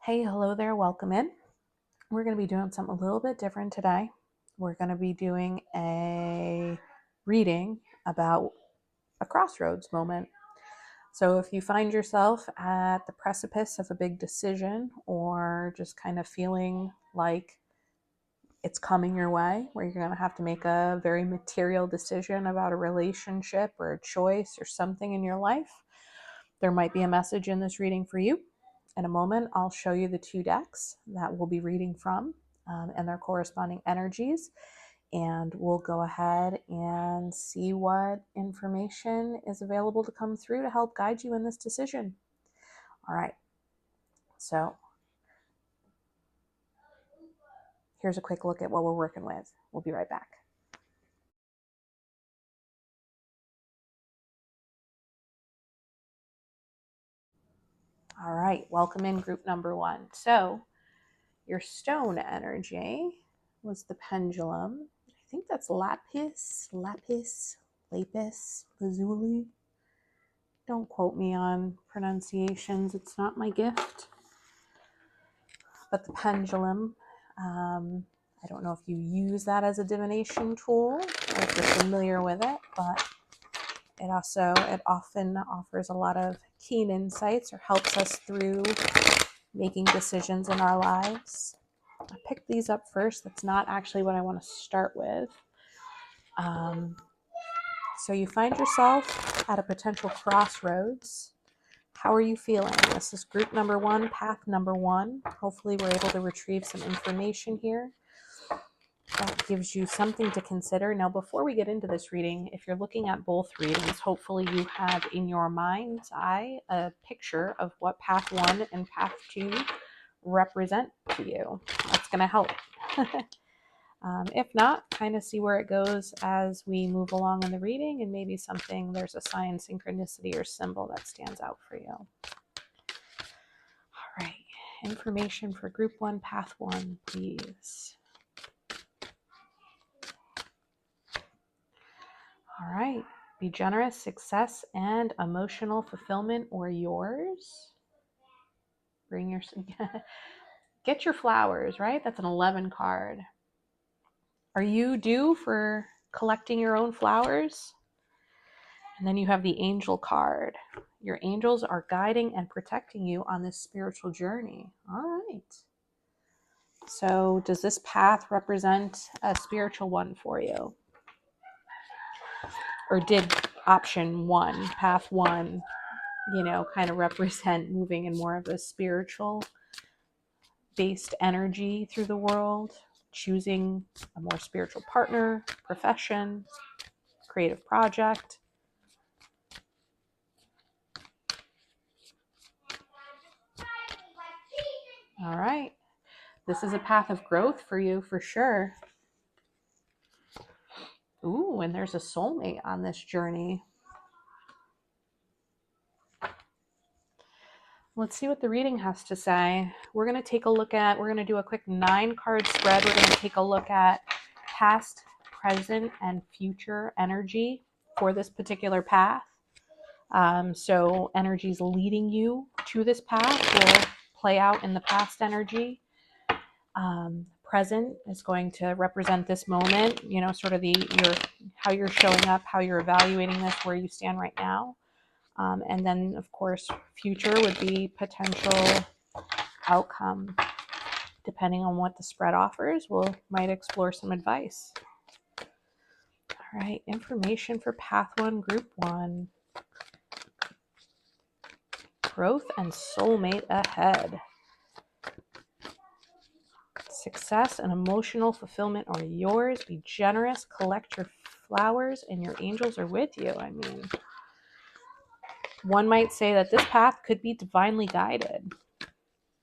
Hey, hello there, welcome in. We're going to be doing something a little bit different today. We're going to be doing a reading about a crossroads moment. So if you find yourself at the precipice of a big decision or just kind of feeling like it's coming your way, where you're going to have to make a very material decision about a relationship or a choice or something in your life, there might be a message in this reading for you. In a moment, I'll show you the two decks that we'll be reading from and their corresponding energies. And we'll go ahead and see what information is available to come through to help guide you in this decision. All right. So here's a quick look at what we're working with. We'll be right back. All right. Welcome in group number one. So your stone energy was the pendulum. I think that's lapis, lazuli. Don't quote me on pronunciations. It's not my gift. But the pendulum, I don't know if you use that as a divination tool or if you're familiar with it, but it often offers a lot of keen insights or helps us through making decisions in our lives. I picked these up first. That's not actually what I want to start with. So you find yourself at a potential crossroads. How are you feeling? This is group number one, path number one. Hopefully we're able to retrieve some information here that gives you something to consider. Now, before we get into this reading, if you're looking at both readings, hopefully you have in your mind's eye a picture of what path one and path two represent to you. That's going to help. If not, kind of see where it goes as we move along in the reading, and maybe there's a sign, synchronicity, or symbol that stands out for you. All right, information for group one, path one, please. All right, be generous, success, and emotional fulfillment are yours. Get your flowers, right? That's an 11 card. Are you due for collecting your own flowers? And then you have the angel card. Your angels are guiding and protecting you on this spiritual journey. All right. So does this path represent a spiritual one for you? Or did option one, path one, kind of represent moving in more of a spiritual based energy through the world, choosing a more spiritual partner, profession, creative project? All right. This is a path of growth for you for sure. Ooh, and there's a soulmate on this journey. Let's see what the reading has to say. We're going to do a quick 9-card spread. We're going to take a look at past, present, and future energy for this particular path. So energies leading you to this path will play out in the past energy. Present is going to represent this moment, sort of how you're showing up, how you're evaluating this, where you stand right now. And then, of course, future would be potential outcome. Depending on what the spread offers, might explore some advice. All right, information for path one, group one. Growth and soulmate ahead. Success and emotional fulfillment are yours. Be generous, collect your flowers, and your angels are with you. I mean, one might say that this path could be divinely guided.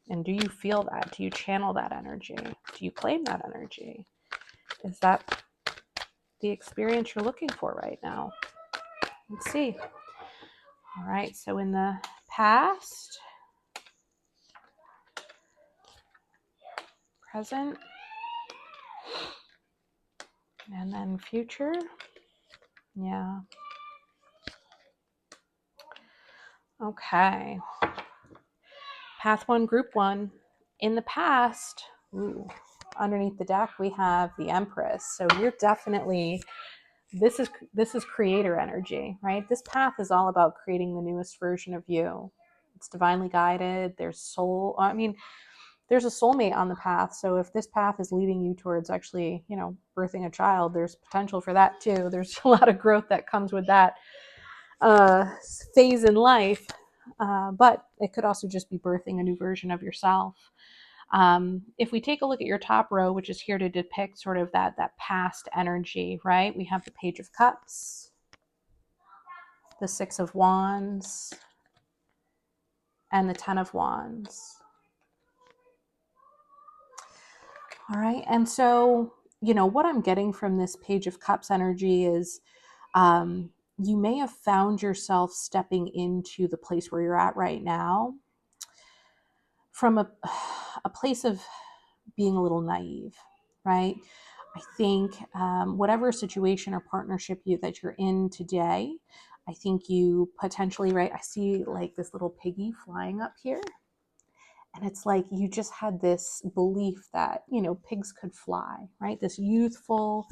And do you feel that? Do you channel that energy? Do you claim that energy? Is that the experience you're looking for right now? Let's see. All right, so in the past, present, and then future. Yeah. Okay. Path one, group one. In the past, underneath the deck, we have the Empress. So you're definitely, this is creator energy, right? This path is all about creating the newest version of you. It's divinely guided. There's there's a soulmate on the path. So if this path is leading you towards actually, birthing a child, there's potential for that too. There's a lot of growth that comes with that phase in life. But it could also just be birthing a new version of yourself. If we take a look at your top row, which is here to depict sort of that past energy, right? We have the Page of Cups, the Six of Wands, and the Ten of Wands. All right. And so, what I'm getting from this Page of Cups energy is you may have found yourself stepping into the place where you're at right now from a place of being a little naive, right? I think whatever situation or partnership that you're in today, I think you potentially, right? I see like this little piggy flying up here. And it's like you just had this belief that, pigs could fly, right? This youthful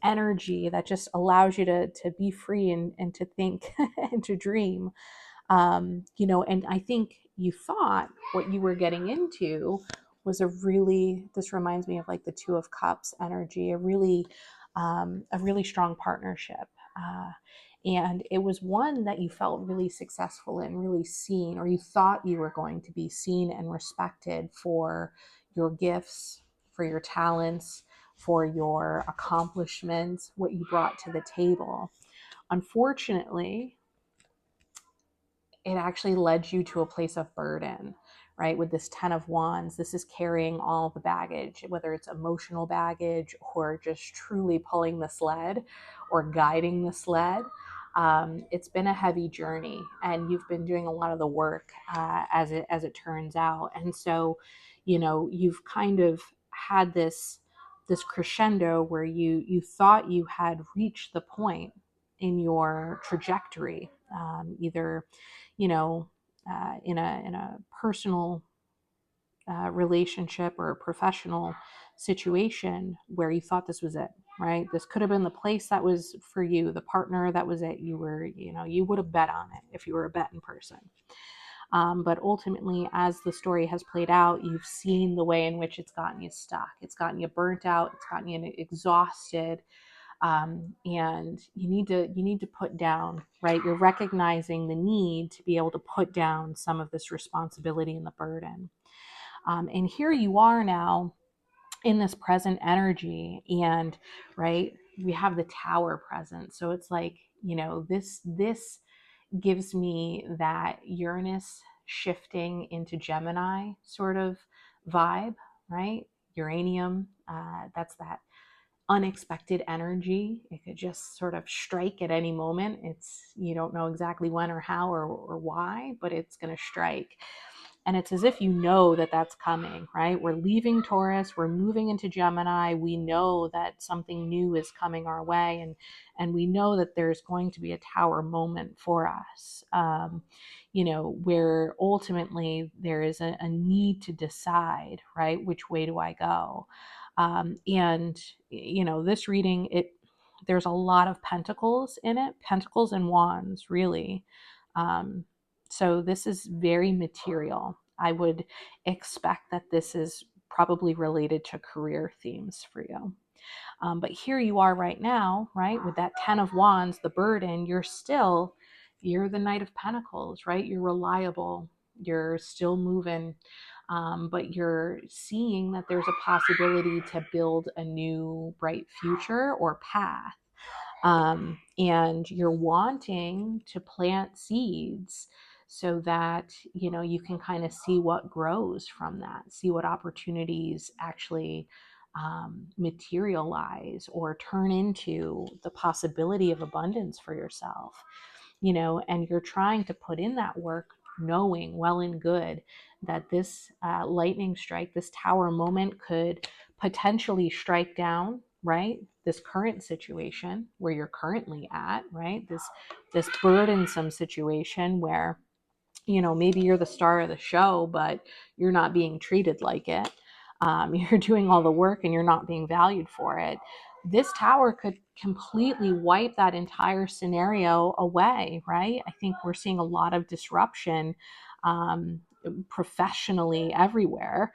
energy that just allows you to be free and to think and to dream. And I think you thought what you were getting into was this reminds me of like the Two of Cups energy, a really strong partnership. And it was one that you felt really successful in, really seen, or you thought you were going to be seen and respected for your gifts, for your talents, for your accomplishments, what you brought to the table. Unfortunately, it actually led you to a place of burden, right? With this Ten of Wands, this is carrying all the baggage, whether it's emotional baggage or just truly pulling the sled or guiding the sled. It's been a heavy journey, and you've been doing a lot of the work as it turns out. And so, you've kind of had this crescendo where you thought you had reached the point in your trajectory, either in a personal relationship or a professional situation where you thought this was it, right? This could have been the place that was for you, the partner that was it. You would have bet on it if you were a betting person. But ultimately, as the story has played out, you've seen the way in which it's gotten you stuck. It's gotten you burnt out. It's gotten you exhausted. And you need to put down, right? You're recognizing the need to be able to put down some of this responsibility and the burden. And here you are now in this present energy, and right, we have the Tower present. So it's like, this gives me that Uranus shifting into Gemini sort of vibe, right? Uranium, that's that unexpected energy. It could just sort of strike at any moment. You don't know exactly when or how or why, but it's going to strike. And it's as if that's coming, right? We're leaving Taurus, we're moving into Gemini. We know that something new is coming our way, and we know that there's going to be a Tower moment for us, where ultimately there is a need to decide, right? Which way do I go? And this reading, there's a lot of pentacles in it, pentacles and wands, really. So this is very material. I would expect that this is probably related to career themes for you. But here you are right now, right? With that Ten of Wands, the burden, you're the Knight of Pentacles, right? You're reliable. You're still moving. But you're seeing that there's a possibility to build a new bright future or path. And you're wanting to plant seeds so that, you can kind of see what grows from that, see what opportunities actually materialize or turn into the possibility of abundance for yourself, and you're trying to put in that work, knowing well and good that this lightning strike, this Tower moment could potentially strike down, right? This current situation where you're currently at, right? This burdensome situation where maybe you're the star of the show, but you're not being treated like it. You're doing all the work and you're not being valued for it. This tower could completely wipe that entire scenario away, right? I think we're seeing a lot of disruption um, professionally everywhere.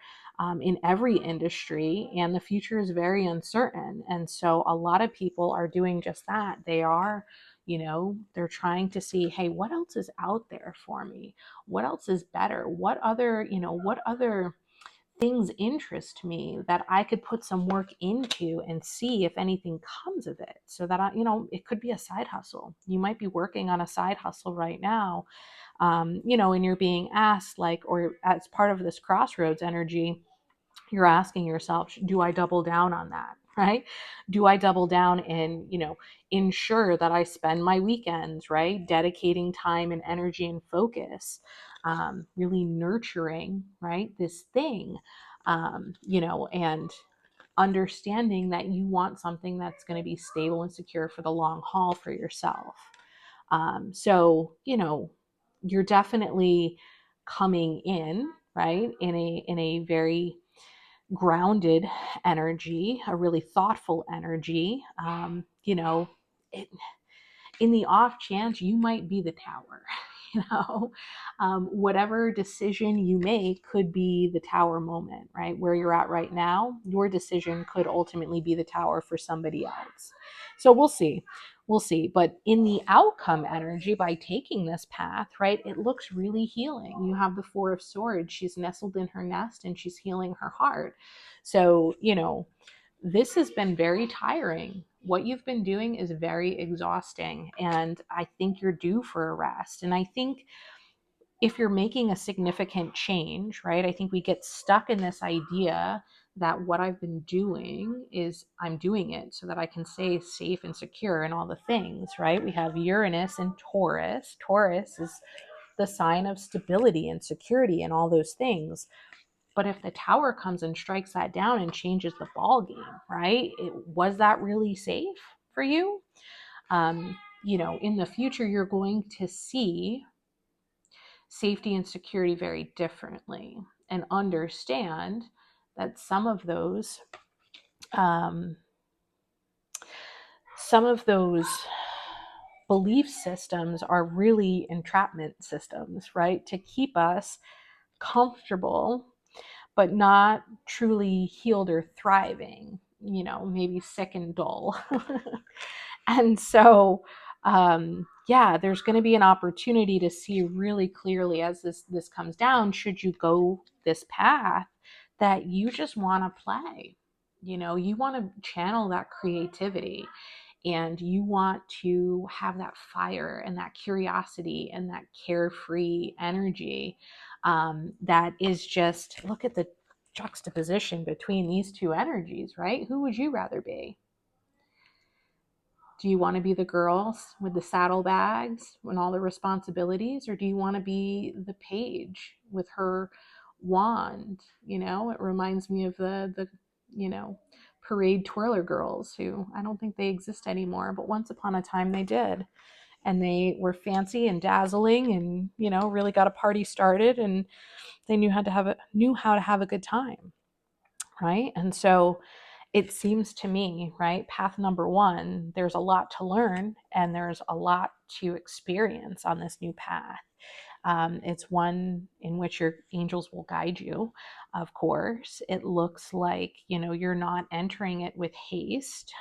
In every industry, and the future is very uncertain. And so, a lot of people are doing just that. They're trying to see, hey, what else is out there for me? What else is better? What other things interest me that I could put some work into and see if anything comes of it, so that it could be a side hustle. You might be working on a side hustle right now, and you're being asked, like, or as part of this crossroads energy, you're asking yourself, do I double down on that? Right? Do I double down and, ensure that I spend my weekends, right? Dedicating time and energy and focus, really nurturing, right? This thing, and understanding that you want something that's going to be stable and secure for the long haul for yourself. So, you're definitely coming in, right? In a very grounded energy, a really thoughtful energy. It, in the off chance you might be the tower, you know, whatever decision you make could be the tower moment, right? Where you're at right now, your decision could ultimately be the tower for somebody else. So we'll see. We'll see. But in the outcome energy, by taking this path, right, it looks really healing. You have the Four of Swords. She's nestled in her nest and she's healing her heart. So, this has been very tiring. What you've been doing is very exhausting, and I think you're due for a rest. And I think if you're making a significant change, right, I think we get stuck in this idea that what I've been doing is I'm doing it so that I can stay safe and secure and all the things, right? We have Uranus and Taurus. Taurus is the sign of stability and security and all those things. But if the tower comes and strikes that down and changes the ball game, right? Was that really safe for you? In the future, you're going to see safety and security very differently, and understand that um, some of those belief systems are really entrapment systems, right? To keep us comfortable but not truly healed or thriving, maybe sick and dull. And so, yeah, there's going to be an opportunity to see really clearly as this comes down, should you go this path, that you just want to play. You want to channel that creativity, and you want to have that fire and that curiosity and that carefree energy, that is just, look at the juxtaposition between these two energies, right? Who would you rather be? Do you want to be the girl with the saddlebags and all the responsibilities, or do you want to be the page with her wand? It reminds me of the parade twirler girls, who I don't think they exist anymore, but once upon a time they did. And they were fancy and dazzling and, really got a party started, and they knew how to have a good time, right? And so it seems to me, right, path number one, there's a lot to learn and there's a lot to experience on this new path. It's one in which your angels will guide you, of course. It looks like, you're not entering it with haste.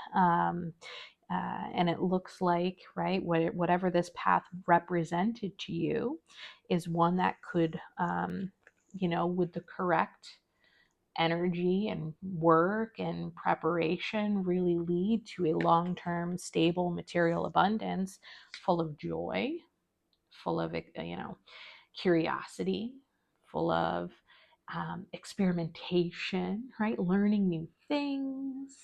And it looks like, right, whatever this path represented to you is one that could, with the correct energy and work and preparation, really lead to a long-term stable material abundance, full of joy, full of curiosity, full of experimentation, right? Learning new things.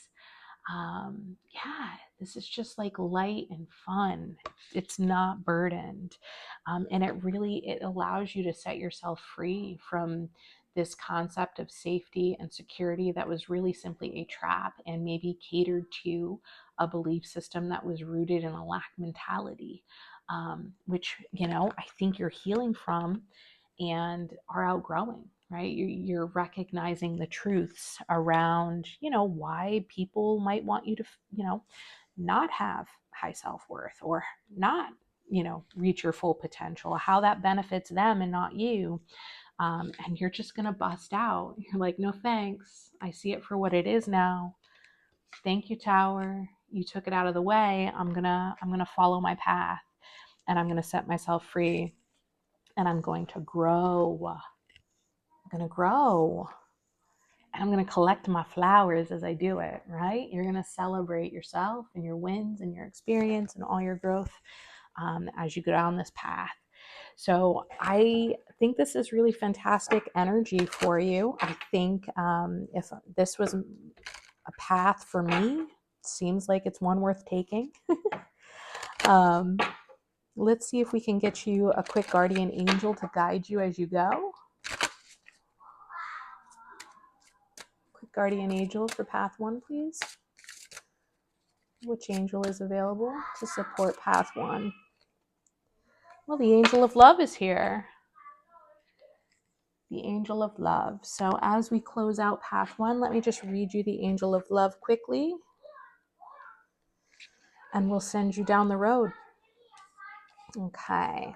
Yeah, this is just like light and fun. It's not burdened. And it allows you to set yourself free from this concept of safety and security that was really simply a trap and maybe catered to a belief system that was rooted in a lack mentality. which, I think you're healing from and are outgrowing, right? You're recognizing the truths around, why people might want you to, not have high self-worth or not, reach your full potential, how that benefits them and not you. And you're just going to bust out. You're like, no, thanks. I see it for what it is now. Thank you, Tower. You took it out of the way. I'm going to follow my path, and I'm going to set myself free, and I'm going to grow. I'm going to grow. And I'm going to collect my flowers as I do it, right? You're going to celebrate yourself and your wins and your experience and all your growth as you go down this path. So I think this is really fantastic energy for you. I think if this was a path for me, seems like it's one worth taking. Let's see if we can get you a quick guardian angel to guide you as you go. Quick guardian angel for path 1, please. Which angel is available to support path 1? Well, the angel of love is here. The angel of love. So as we close out path 1, let me just read you the angel of love quickly, and we'll send you down the road. Okay.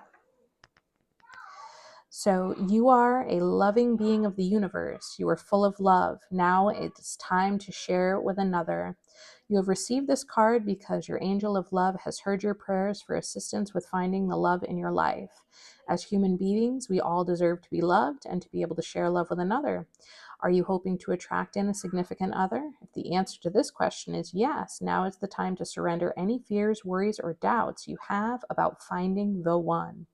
So you are a loving being of the universe. You are full of love. Now it's time to share it with another. You have received this card because your angel of love has heard your prayers for assistance with finding the love in your life. As human beings, we all deserve to be loved and to be able to share love with another. Are you hoping to attract in a significant other? If the answer to this question is yes, now is the time to surrender any fears, worries, or doubts you have about finding the one.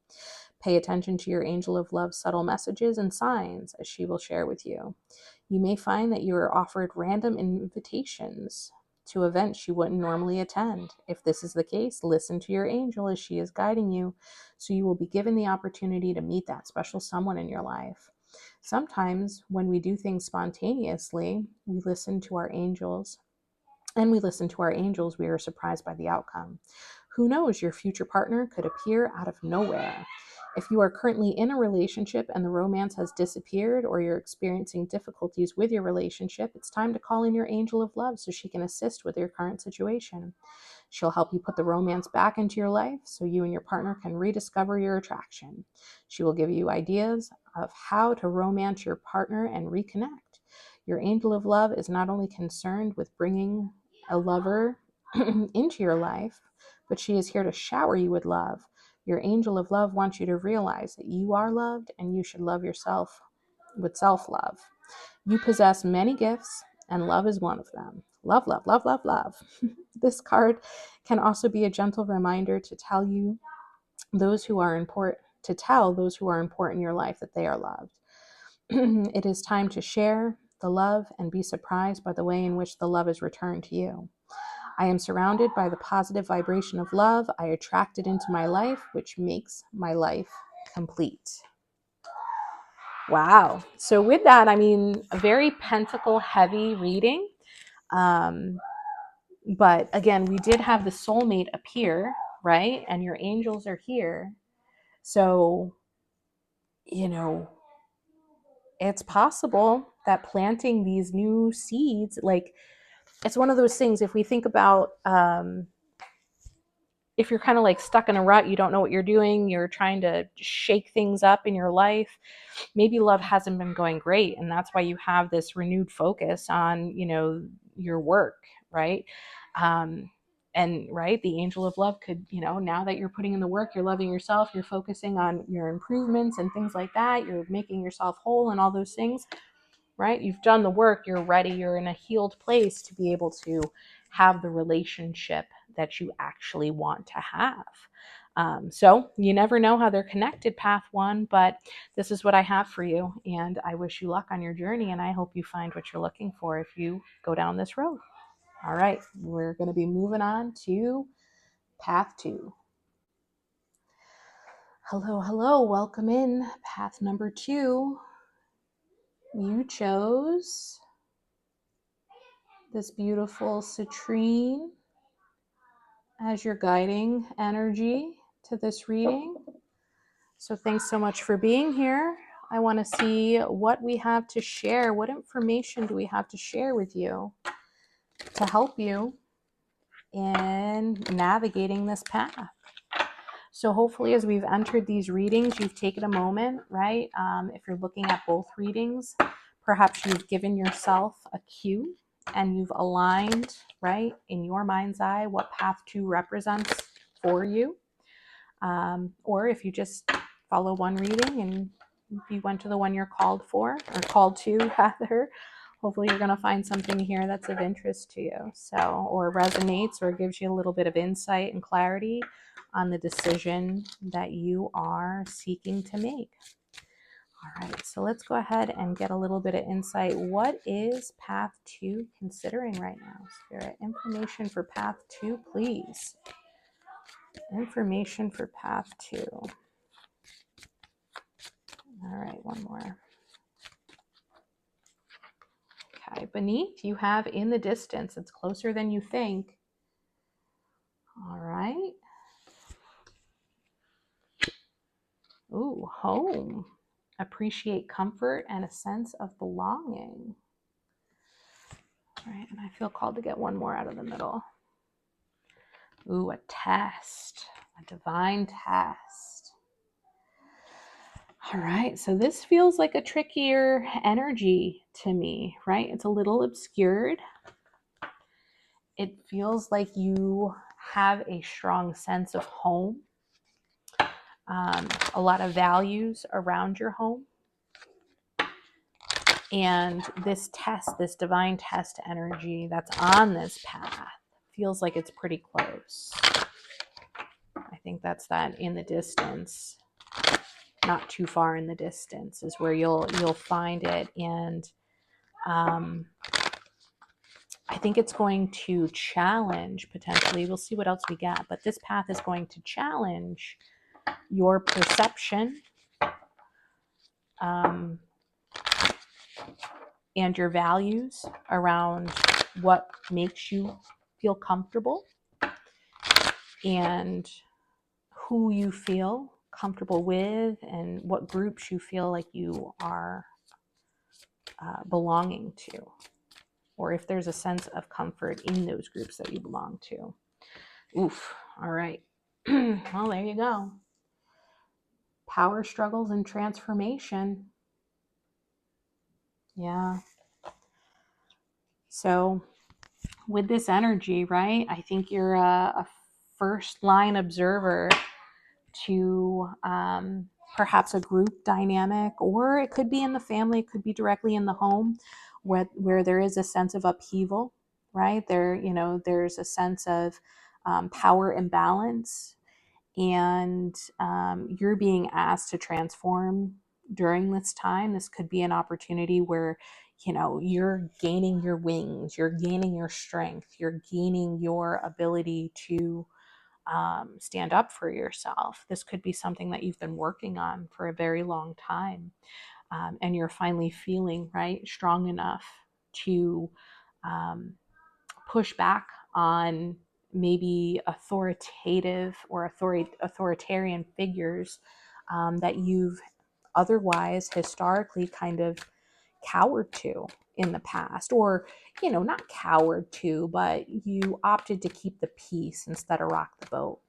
Pay attention to your angel of love's subtle messages and signs, as she will share with you. You may find that you are offered random invitations to events you wouldn't normally attend. If this is the case, listen to your angel as she is guiding you, so you will be given the opportunity to meet that special someone in your life. Sometimes when we do things spontaneously, we listen to our angels, we are surprised by the outcome. Who knows, your future partner could appear out of nowhere. If you are currently in a relationship and the romance has disappeared, or you're experiencing difficulties with your relationship, it's time to call in your angel of love so she can assist with your current situation. She'll help you put the romance back into your life so you and your partner can rediscover your attraction. She will give you ideas of how to romance your partner and reconnect. Your angel of love is not only concerned with bringing a lover into your life, but she is here to shower you with love. Your angel of love wants you to realize that you are loved and you should love yourself with self-love. You possess many gifts, and love is one of them. Love, love, love, love, love. This card can also be a gentle reminder to tell those who are important in your life that they are loved. It is time to share the love and be surprised by the way in which the love is returned to you. I am surrounded by the positive vibration of love. I attract it into my life, which makes my life complete. Wow. So with that, a very pentacle heavy reading. But again, we did have the soulmate appear, right? And your angels are here. So, it's possible that planting these new seeds, like, it's one of those things, if we think about, if you're kind of like stuck in a rut, you don't know what you're doing, you're trying to shake things up in your life, maybe love hasn't been going great, and that's why you have this renewed focus on, your work, right? And right, the angel of love could, now that you're putting in the work, you're loving yourself, you're focusing on your improvements and things like that, you're making yourself whole and all those things, right? You've done the work, you're ready, you're in a healed place to be able to have the relationship that you actually want to have. So you never know how they're connected, path 1, but this is what I have for you, and I wish you luck on your journey, and I hope you find what you're looking for if you go down this road. All right, we're going to be moving on to path 2. Hello, welcome in. Path number 2. You chose this beautiful citrine as your guiding energy. to this reading. So thanks so much for being here. I want to see what we have to share. What information do we have to share with you to help you in navigating this path? So hopefully as we've entered these readings, you've taken a moment, right? If you're looking at both readings, perhaps you've given yourself a cue and you've aligned, right, in your mind's eye what path 2 represents for you. Or if you just follow one reading and you went to the one you're called for, or called to rather, hopefully you're going to find something here that's of interest to you. So, or resonates or gives you a little bit of insight and clarity on the decision that you are seeking to make. All right, so let's go ahead and get a little bit of insight. What is path 2 considering right now? Spirit, information for path 2, please. Information for path 2. All right, one more. Okay, beneath you have in the distance. It's closer than you think. All right. Ooh, home. Appreciate comfort and a sense of belonging. All right, and I feel called to get one more out of the middle. Ooh, a test. A divine test. All right, so this feels like a trickier energy to me, right? It's a little obscured. It feels like you have a strong sense of home. A lot of values around your home. And this test, this divine test energy that's on this path feels like it's pretty close. I think that's that in the distance, not too far in the distance is where you'll find it. And I think it's going to challenge potentially, we'll see what else we get, but this path is going to challenge your perception and your values around what makes you feel comfortable and who you feel comfortable with and what groups you feel like you are belonging to, or if there's a sense of comfort in those groups that you belong to. Oof. All right. Well, there you go. Power struggles and transformation. Yeah. So with this energy, right, I think you're a first line observer to perhaps a group dynamic, or it could be in the family, it could be directly in the home where there is a sense of upheaval, right? There's a sense of power imbalance, and you're being asked to transform during this time. This could be an opportunity where you're gaining your wings, you're gaining your strength, you're gaining your ability to stand up for yourself. This could be something that you've been working on for a very long time, and you're finally feeling strong enough to push back on maybe authoritative or authoritarian figures that you've otherwise historically kind of cowered to in the past, or not cowered to, but you opted to keep the peace instead of rock the boat.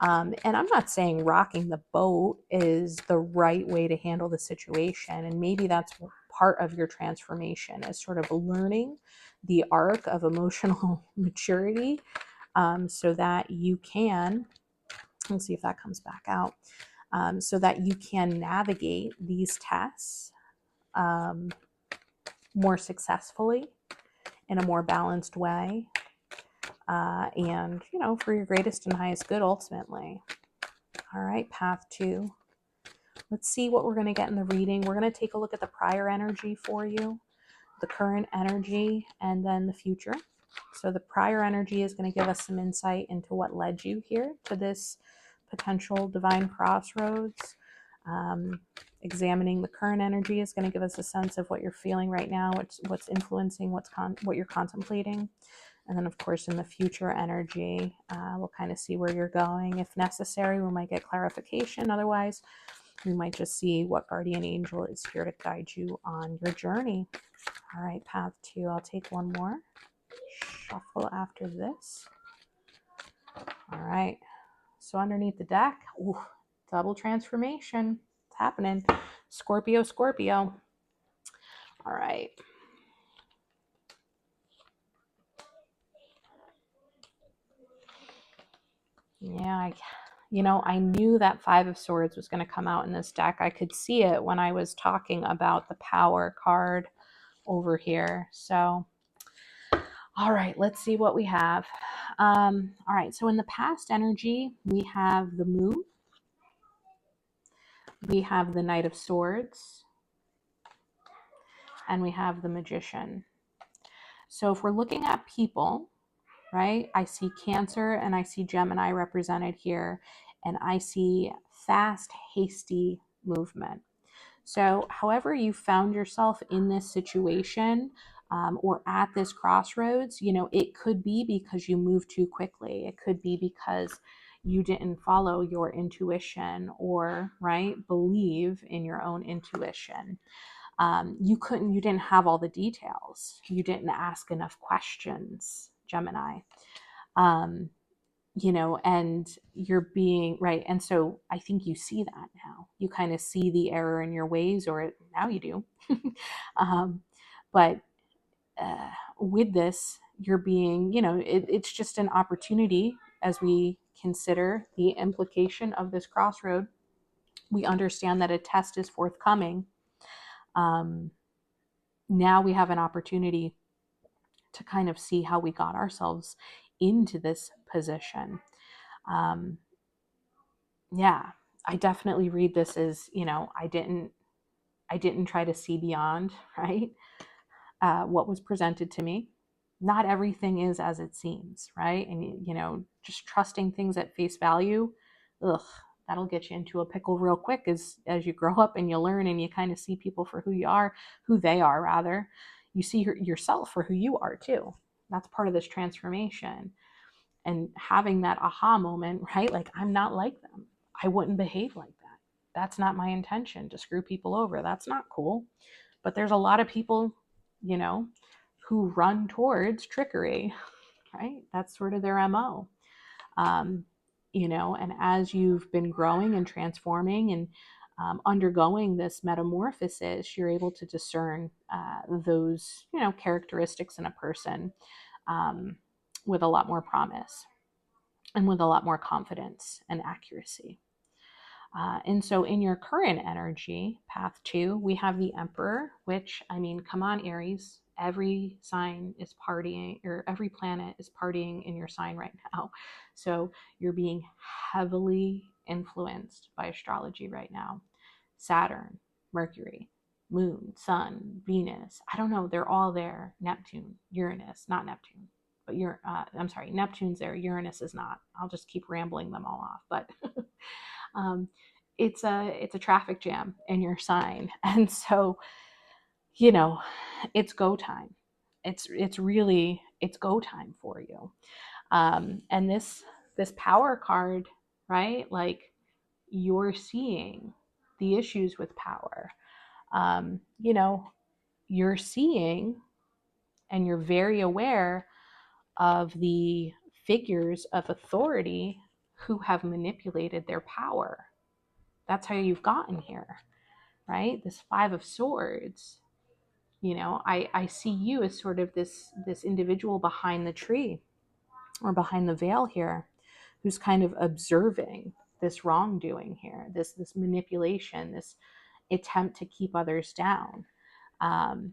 And I'm not saying rocking the boat is the right way to handle the situation, and maybe that's part of your transformation, is sort of learning the arc of emotional maturity, so that you can, let's see if that comes back out, so that you can navigate these tests more successfully in a more balanced way, and for your greatest and highest good ultimately. All right, path 2. Let's see what we're going to get in the reading. We're going to take a look at the prior energy for you, the current energy, and then the future. So the prior energy is going to give us some insight into what led you here to this potential divine crossroads. Examining the current energy is going to give us a sense of what you're feeling right now, what's influencing what you're contemplating. And then, of course, in the future energy, we'll kind of see where you're going. If necessary, we might get clarification. Otherwise, we might just see what guardian angel is here to guide you on your journey. All right, path 2. I'll take one more. Shuffle after this. All right. So underneath the deck, ooh, double transformation. It's happening. Scorpio, Scorpio. All right. Yeah, I knew that Five of Swords was going to come out in this deck. I could see it when I was talking about the Power card over here. So, all right, let's see what we have. All right, so in the past energy, we have the Moon. We have the Knight of Swords. And we have the Magician. So if we're looking at people, right, I see Cancer and I see Gemini represented here, and I see fast, hasty movement. So however you found yourself in this situation, or at this crossroads, it could be because you moved too quickly. It could be because you didn't follow your intuition or, right, believe in your own intuition. You didn't have all the details. You didn't ask enough questions, Gemini. And you're being right. And so I think you see that now. You kind of see the error in your ways, or now you do. But with this, you're being, it's just an opportunity as we consider the implication of this crossroad. We understand that a test is forthcoming. Now we have an opportunity to kind of see how we got ourselves into this position. Yeah, I definitely read this as, I didn't try to see beyond, right? What was presented to me. Not everything is as it seems, right? And, just trusting things at face value, that'll get you into a pickle real quick as you grow up and you learn and you kind of see people for who they are rather. You see yourself for who you are too. That's part of this transformation. And having that aha moment, right? Like, I'm not like them. I wouldn't behave like that. That's not my intention, to screw people over. That's not cool. But there's a lot of people, who run towards trickery, right? That's sort of their MO. And as you've been growing and transforming and undergoing this metamorphosis, you're able to discern those, characteristics in a person with a lot more promise and with a lot more confidence and accuracy. And so in your current energy, path 2, we have the Emperor, which, come on, Aries, every sign is partying, or every planet is partying in your sign right now. So you're being heavily influenced by astrology right now. Saturn, Mercury, Moon, Sun, Venus, I don't know, they're all there. Neptune, Uranus, not Neptune, but I'm sorry, Neptune's there, Uranus is not. I'll just keep rambling them all off, but it's a traffic jam in your sign. And so, it's go time. It's go time for you. And this power card, right? Like, you're seeing the issues with power. You're seeing and you're very aware of the figures of authority who have manipulated their power. That's how you've gotten here, right? This Five of Swords. I see you as sort of this individual behind the tree or behind the veil here, who's kind of observing this wrongdoing here, this manipulation, this attempt to keep others down. And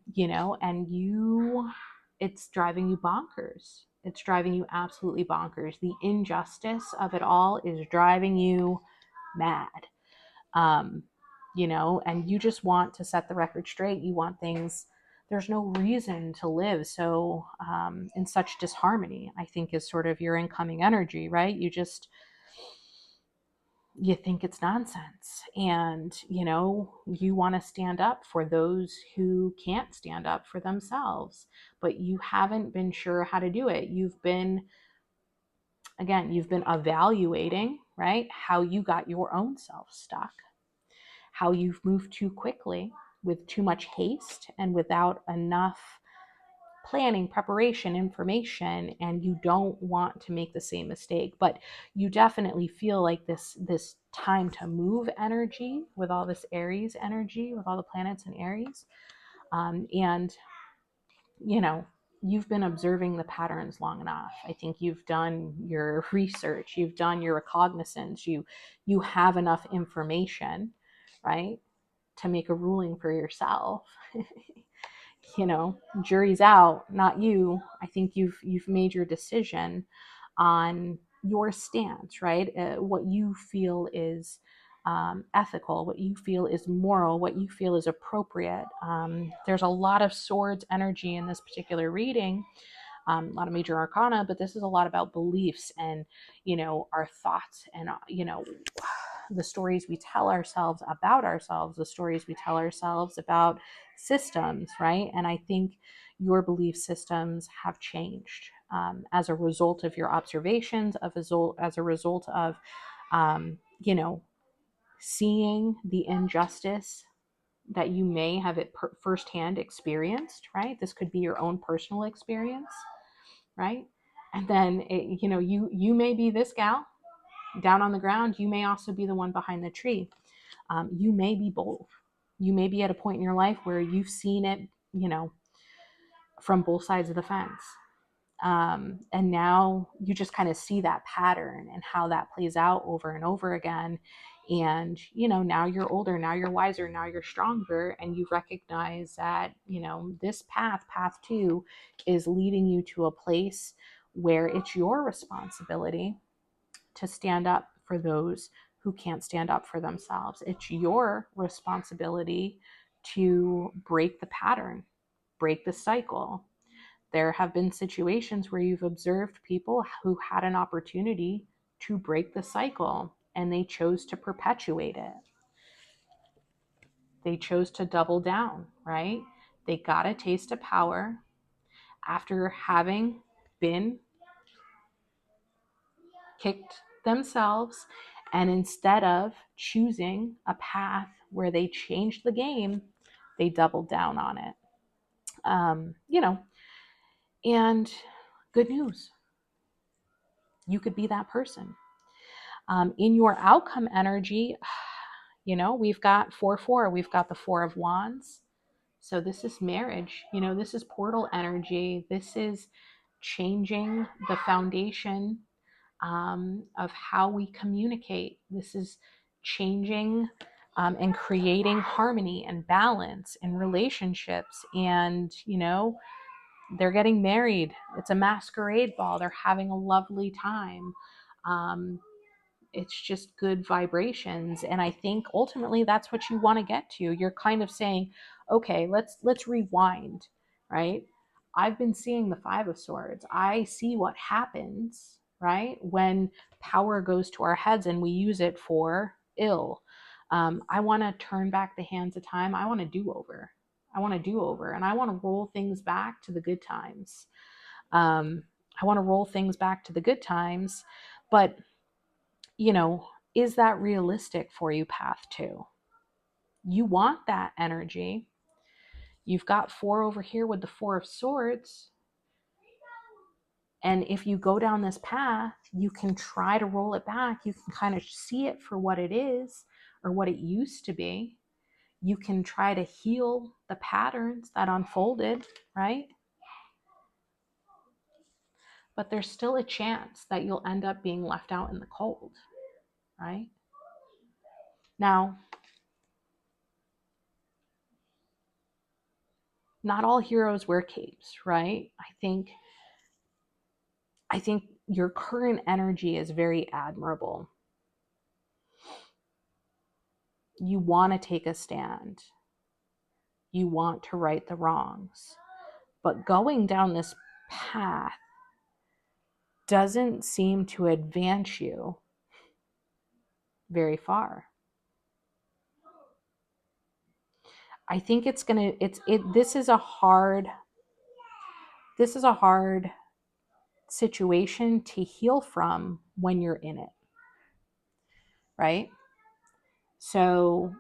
it's driving you bonkers. It's driving you absolutely bonkers. The injustice of it all is driving you mad. And you just want to set the record straight. You want things, there's no reason to live so in such disharmony, I think, is sort of your incoming energy, right? You just, you think it's nonsense, and you want to stand up for those who can't stand up for themselves, but you haven't been sure how to do it. You've been evaluating, right, how you got your own self stuck, how you've moved too quickly with too much haste and without enough planning, preparation, information, and you don't want to make the same mistake. But you definitely feel like this time to move energy with all this Aries energy, with all the planets in Aries. And you've been observing the patterns long enough. I think you've done your research, you've done your recognizance, you have enough information, right, to make a ruling for yourself. Jury's out, not you. I think you've made your decision on your stance, right? What you feel is ethical, what you feel is moral, what you feel is appropriate. There's a lot of swords energy in this particular reading, a lot of major arcana, but this is a lot about beliefs and our thoughts and the stories we tell ourselves, the stories we tell ourselves about systems, right? And I think your belief systems have changed as a result of your observations, as a result of, seeing the injustice that you may have firsthand experienced, right? This could be your own personal experience, right? And then, you may be this gal down on the ground. You may also be the one behind the tree. You may be both. You may be at a point in your life where you've seen it, from both sides of the fence. And now you just kind of see that pattern and how that plays out over and over again. And, now you're older, now you're wiser, now you're stronger, and you recognize that, this path 2, is leading you to a place where it's your responsibility to stand up for those who can't stand up for themselves. It's your responsibility to break the pattern, break the cycle. There have been situations where you've observed people who had an opportunity to break the cycle and they chose to perpetuate it. They chose to double down, right? They got a taste of power after having been kicked themselves, and instead of choosing a path where they changed the game, they doubled down on it. And good news, you could be that person. In your outcome energy, we've got 4-4, we've got the 4 of Wands. So this is marriage, this is portal energy. This is changing the foundation of how we communicate. This is changing and creating harmony and balance in relationships. And, they're getting married. It's a masquerade ball. They're having a lovely time. It's just good vibrations. And I think ultimately that's what you want to get to. You're kind of saying, okay, let's rewind, right? I've been seeing the 5 of Swords. I see what happens, right, when power goes to our heads and we use it for ill. I want to turn back the hands of time. I want to do over. And I want to roll things back to the good times. But is that realistic for you, path 2? You want that energy. You've got 4 over here with the 4 of Swords. And if you go down this path, you can try to roll it back. You can kind of see it for what it is or what it used to be. You can try to heal the patterns that unfolded, right? But there's still a chance that you'll end up being left out in the cold, right? Now, not all heroes wear capes, right? I think your current energy is very admirable. You want to take a stand. You want to right the wrongs. But going down this path doesn't seem to advance you very far. I think it's going to, this is a hard situation to heal from when you're in it, right? So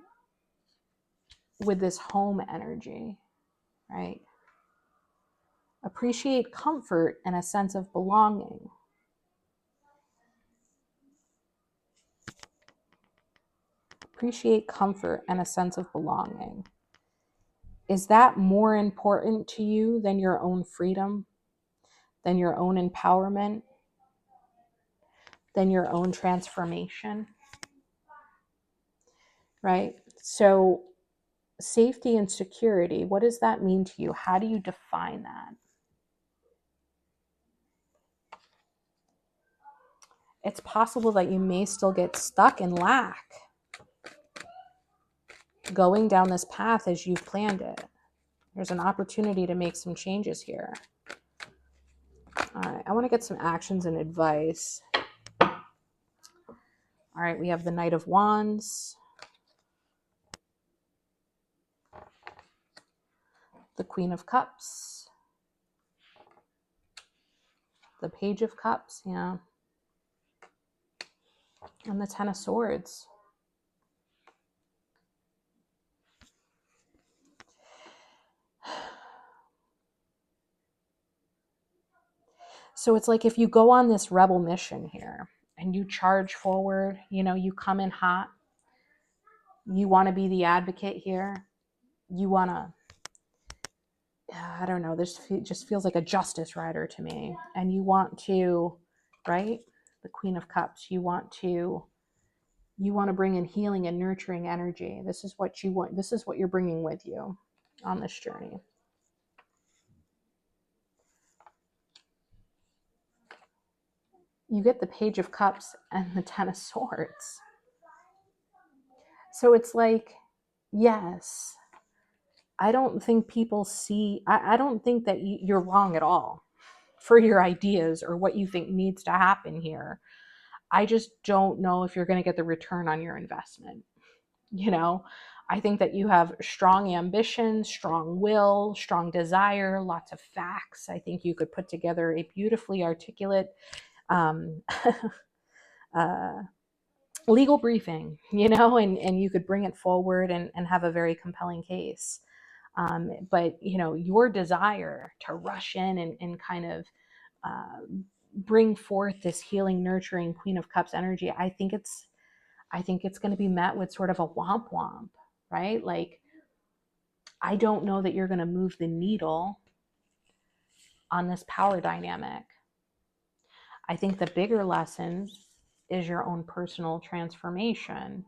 with this home energy, right? Appreciate comfort and a sense of belonging. Appreciate comfort and a sense of belonging. Is that more important to you than your own freedom, than your own empowerment, than your own transformation? Right? So safety and security, what does that mean to you? How do you define that? It's possible that you may still get stuck in lack going down this path as you've planned it. There's an opportunity to make some changes here. All right, I want to get some actions and advice. All right, we have the Knight of Wands, the Queen of Cups, the Page of Cups, yeah, and the Ten of Swords. So it's like if you go on this rebel mission here and you charge forward, you come in hot, you want to be the advocate here, you want to, I don't know, this just feels like a justice rider to me. And you want to, right? The Queen of Cups, you want to bring in healing and nurturing energy. This is what you want. This is what you're bringing with you on this journey. You get the Page of Cups and the Ten of Swords. So it's like, yes, I don't think people see, I don't think that you're wrong at all for your ideas or what you think needs to happen here. I just don't know if you're going to get the return on your investment. I think that you have strong ambition, strong will, strong desire, lots of facts. I think you could put together a beautifully articulate legal briefing, and you could bring it forward and have a very compelling case. But, your desire to rush in and kind of bring forth this healing, nurturing Queen of Cups energy, I think it's going to be met with sort of a womp womp, right? Like, I don't know that you're going to move the needle on this power dynamic. I think the bigger lesson is your own personal transformation.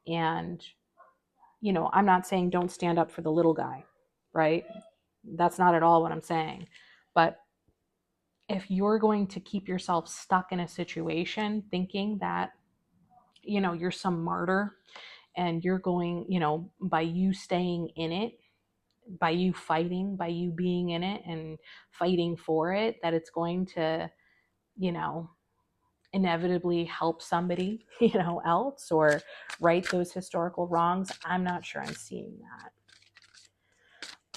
And, I'm not saying don't stand up for the little guy, right? That's not at all what I'm saying. But if you're going to keep yourself stuck in a situation thinking that, you're some martyr and you're going, by you staying in it, by you fighting, by you being in it and fighting for it, that it's going to, inevitably help somebody, else or right those historical wrongs. I'm not sure I'm seeing that.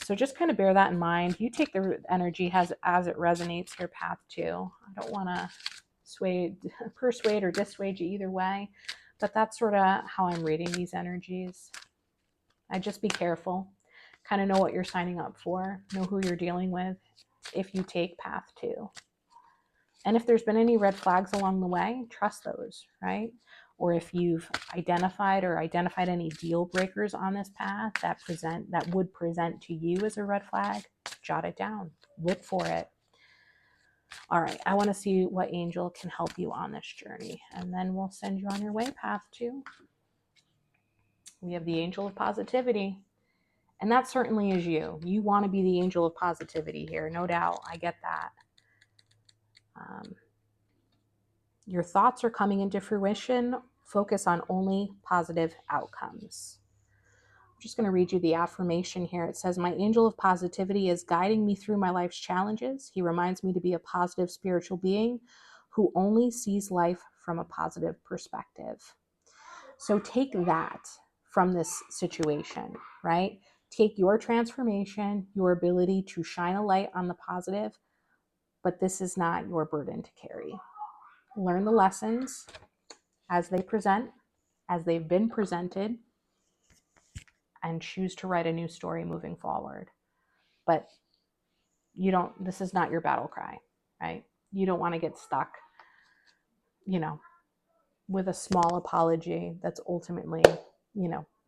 So just kind of bear that in mind. You take the energy as it resonates here, path 2. I don't want to persuade or dissuade you either way, but that's sort of how I'm reading these energies. I just be careful. Kind of know what you're signing up for. Know who you're dealing with if you take path 2. And if there's been any red flags along the way, trust those, right? Or if you've identified any deal breakers on this path that would present to you as a red flag, jot it down. Look for it. All right, I want to see what angel can help you on this journey, and then we'll send you on your way, path 2. We have the angel of positivity, and that certainly is you. You want to be the angel of positivity here, no doubt. I get that. Your thoughts are coming into fruition. Focus on only positive outcomes. I'm just going to read you the affirmation here. It says, my angel of positivity is guiding me through my life's challenges. He reminds me to be a positive spiritual being who only sees life from a positive perspective. So take that from this situation, right? Take your transformation, your ability to shine a light on the positive, but this is not your burden to carry. Learn the lessons as they present, as they've been presented, and choose to write a new story moving forward. But this is not your battle cry, right? You don't want to get stuck, with a small apology that's ultimately,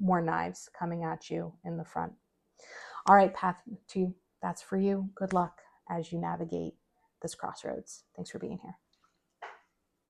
more knives coming at you in the front. All right, path 2, that's for you. Good luck as you navigate this crossroads. Thanks for being here.